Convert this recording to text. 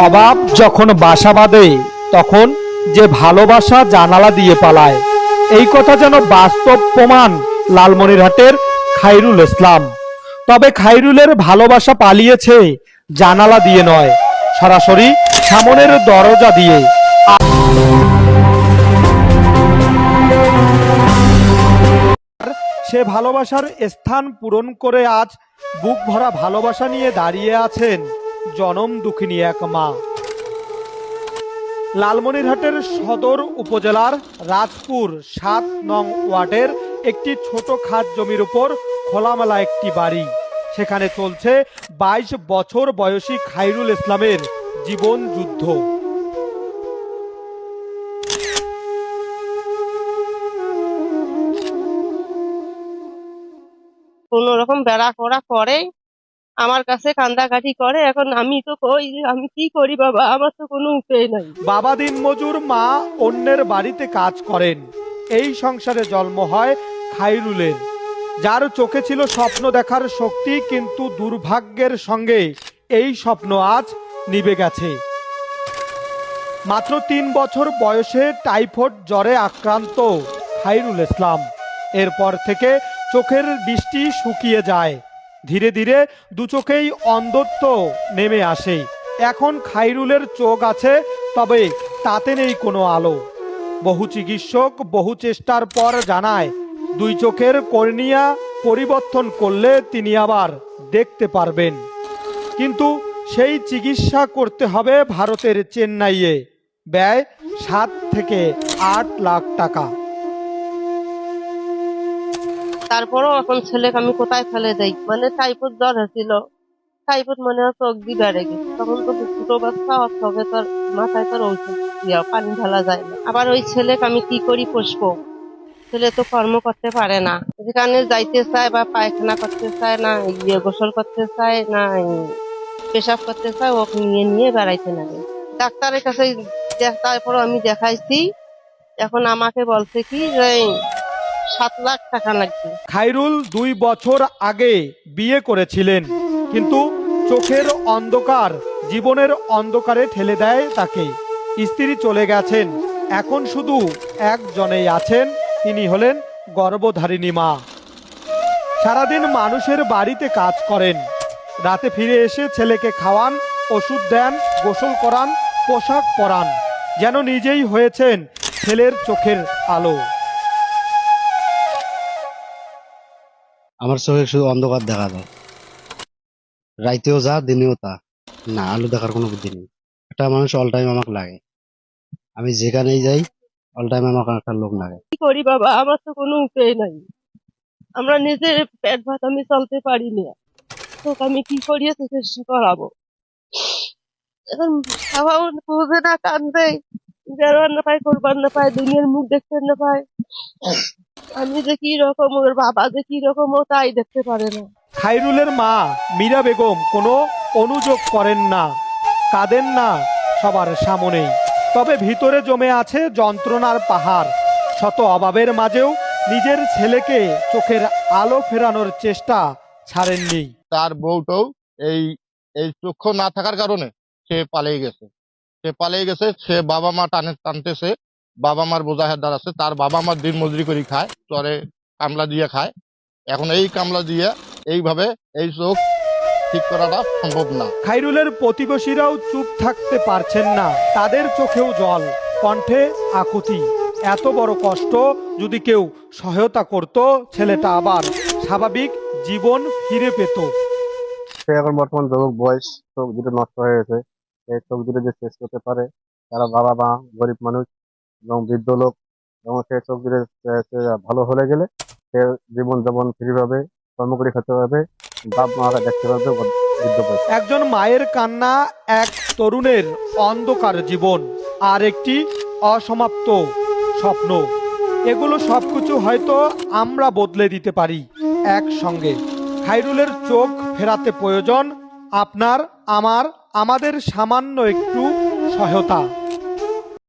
অভাব যখন বাসা বাঁধে তখন যে ভালোবাসা জানালা দিয়ে পালায়, এই কথা যেন বাস্তব প্রমাণ লালমনিরহাটের খাইরুল ইসলাম। তবে খাইরুলের ভালোবাসা পালিয়েছে জানালা দিয়ে নয়, সরাসরি সামনের দরজা দিয়ে। সে ভালোবাসার স্থান পূরণ করে আজ বুক ভরা ভালোবাসা নিয়ে দাঁড়িয়ে আছেন জনম দুঃখিনী এক মা। লালমনিরহাটের সদর উপজেলার রাজপুর ৭ নং ওয়ার্ডের একটি ছোট খাস জমির উপর খোলামেলা একটি বাড়ি। সেখানে চলছে ২২ বছর বয়সী খাইরুল ইসলামের জীবন যুদ্ধ। কোন রকম বেড়া করা করে আমার কাছে কান্দাকাটি করে। এখন আমি তো কই আমি কি করি বাবা, আমার তো কোনো উপায় নাই। বাবা দিন মজুর, মা অন্যের বাড়িতে কাজ করেন। এই সংসারে জন্ম হয় খাইরুলের, যার চোখে ছিল স্বপ্ন দেখার শক্তি, কিন্তু দুর্ভাগ্যের সঙ্গে এই স্বপ্ন আজ নিভে গেছে। মাত্র ৩ বছর বয়সে টাইফয়েড জ্বরে আক্রান্ত খাইরুল ইসলাম। এরপর থেকে চোখের দৃষ্টি শুকিয়ে যায়, ধীরে ধীরে দু চোখেই অন্ধত্ব নেমে আসে। এখন খাইরুলের চোখ আছে, তবে তাতে নেই কোনো আলো। বহু চিকিৎসক বহু চেষ্টার পর জানায় 2 চোখের কর্নিয়া পরিবর্তন করলে তিনি আবার দেখতে পারবেন। কিন্তু সেই চিকিৎসা করতে হবে ভারতের চেন্নাইয়ে, ব্যয় 7 থেকে 8 লাখ টাকা। তারপরও এখন ছেলেকে আমি কোথায় ফেলে দেই, মানে টাইফয়েড জ্বর হয়েছিল, টাইফয়েড মনে হয় চোখ দিয়ে বেড়ে গেছে। তখন তো ছোট বাচ্চা, ওর চোখে তার মাথায় তার ঔষধ পানি ঢালা যায় না। আবার ওই ছেলেকে আমি কি করি পুষবো? ছেলে তো কর্ম করতে পারে না, যেখানে যাইতে চায় বা পায়খানা করতে চায় না, গোসল করতে চায় না, পেশাব করতে চায়, ওকে নিয়ে নিয়ে বেড়াইতে লাগে। ডাক্তারের কাছে তারপর আমি দেখাইছি, এখন আমাকে বলছে কি যে 7 লাখ টাকা লাগবে। খাইরুল 2 বছর আগে বিয়ে করেছিলেন, কিন্তু চোখের অন্ধকার জীবনের অন্ধকারে ঠেলে দেয় তাকে। স্ত্রী চলে গেছেন, এখন শুধু একজনেই আছেন, তিনি হলেন গর্ভধারিণী মা। সারাদিন মানুষের বাড়িতে কাজ করেন, রাতে ফিরে এসে ছেলেকে খাওয়ান, ওষুধ দেন, গোসল করান, পোশাক পরান, যেন নিজেই হয়েছেন ছেলের চোখের আলো। আমার চোখে শুধু অন্ধকার দেখা যায়, রাইতেও যা দিনেও তা, না আলো দেখার কোনো বুদ্ধি নেই। একটা মানুষ অল টাইম আমাকে লাগে, আমি যেখানেই যাই অল টাইম আমাকে একটা লোক লাগে। কি করি বাবা, আমার তো কোনো উপায় নাই। আমরা নিজের পেট ভাত আমি চলতে পারি না, তোকে আমি কি করিয়ে চিকিৎসা করাবো? এখন খাওয়াও বুঝে না, কান্দে, বেরোয়ার না পায়, করবার না পায়, দুনিয়ার মুখ দেখতে না পায়। আমি যে কি রকম, ওর বাবা যে কি রকম, ও তাই দেখতে পারে না। খাইরুলের মা মীরা বেগম কোনো অনুযোগ করেন না, কাঁদেন না সবার সামনেই, তবে ভিতরে জমে আছে যন্ত্রণার পাহাড়। শত অভাবের মাঝেও নিজের ছেলেকে চোখের আলো ফেরানোর চেষ্টা ছাড়েননি। তার বউটাও এই এই চক্ষু না থাকার কারণে সে পালিয়ে গেছে। সে বাবা মা টানতেছে, বাবা মার বোঝা হেদার আছে। তার বাবা মার দিন মজুরি করে খায়, চরে কামলা দিয়ে খায়। এখন এই কামলা দিয়ে এইভাবে এই চোখ ঠিক করাটা সম্ভব না। খাইরুলের প্রতিবেশীরাও চুপ থাকতে পারছেন না, তাদের চোখেও জল, কণ্ঠে আকুতি। এত বড় কষ্ট, যদি কেউ সহায়তা করত, ছেলেটা আবার স্বাভাবিক জীবন ফিরে পেত। সে এখন বর্তমান যুবক বয়স, চোখ দুটো নষ্ট হয়ে গেছে। এই চোখ দুটো যে শেষ করতে পারে তারা বাবা মা, গরিব মানুষ এবং বৃদ্ধ লোক। এবং সে চোখ দুটো ভালো হলে গেলে সে জীবন যাপন ফ্রি ভাবে কর্ম করে খেতে পারবে, বাপ মারা দেখতে পারবে বৃদ্ধ বয়সে। একজন মায়ের কান্না, এক তরুণের অন্ধকার জীবন, আর একটি অসমাপ্ত স্বপ্ন। এগুলো সবকিছু হয়তো আমরা বদলে দিতে পারি একসঙ্গে। খাইরুলের চোখ ফেরাতে প্রয়োজন আপনার, আমাদের সামান্য একটু সহায়তা।